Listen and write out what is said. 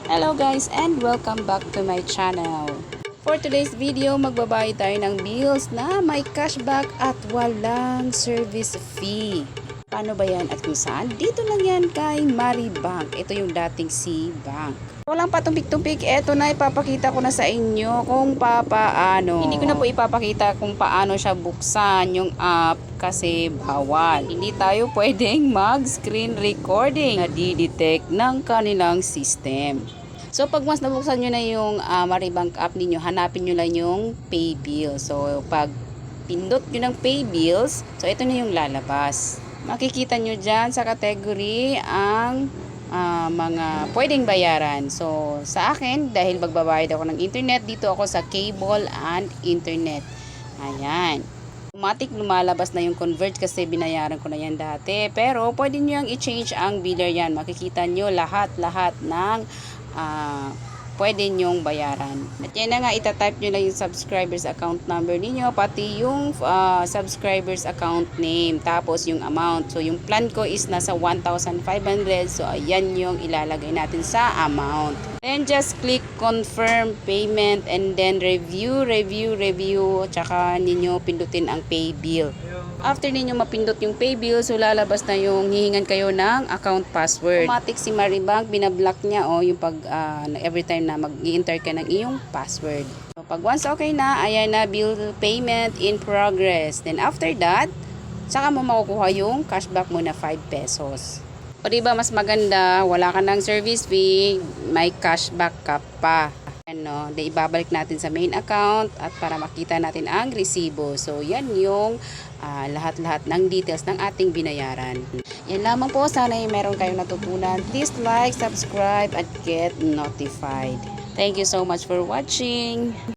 Hello guys and welcome back to my channel. For today's video, magbabayad tayo ng bills na may cashback at walang service fee. Paano ba yan at kung saan? Dito lang yan kay Maribank. Ito yung dating C-Bank. Walang patumpik-tumpik, eto na ipapakita ko na sa inyo kung paano. Hindi ko na po ipapakita kung paano siya buksan yung app kasi bawal. Hindi tayo pwedeng mag-screen recording na di-detect ng kanilang system. So pag mas nabuksan nyo na yung Maribank app ninyo, hanapin nyo lang yung pay bill. So pag pindot nyo ng pay bills, so ito na yung lalabas. Makikita nyo dyan sa category ang mga pwedeng bayaran. So, sa akin, dahil magbabayad ako ng internet, dito ako sa cable and internet. Ayan. Automatic lumalabas na yung convert kasi binayaran ko na yan dati. Pero, pwede nyo yung i-change ang biller yan. Makikita nyo lahat-lahat ng pwede nyong bayaran. At yan na nga, itatype nyo lang yung subscribers account number ninyo, pati yung subscribers account name, tapos yung amount. So, yung plan ko is nasa 1,500. So, ayan yung ilalagay natin sa amount. Then, just click confirm payment and then review. Tsaka ninyo pindutin ang pay bill. After ninyo mapindot yung pay bill, so lalabas na yung hihingan kayo ng account password. Automatic si Maribank, binablock niya yung pag every time na mag-i-enter ka ng iyong password. So, pag once okay na, ayan na, bill payment in progress. Then after that, saka mo makukuha yung cashback mo na 5 pesos. O diba mas maganda, wala ka ng service fee, may cashback ka pa. Then ibabalik natin sa main account at para makita natin ang resibo. So yan yung lahat-lahat ng details ng ating binayaran. Yan lamang po, sana meron kayong natutunan. Please like, subscribe at get notified. Thank you so much for watching.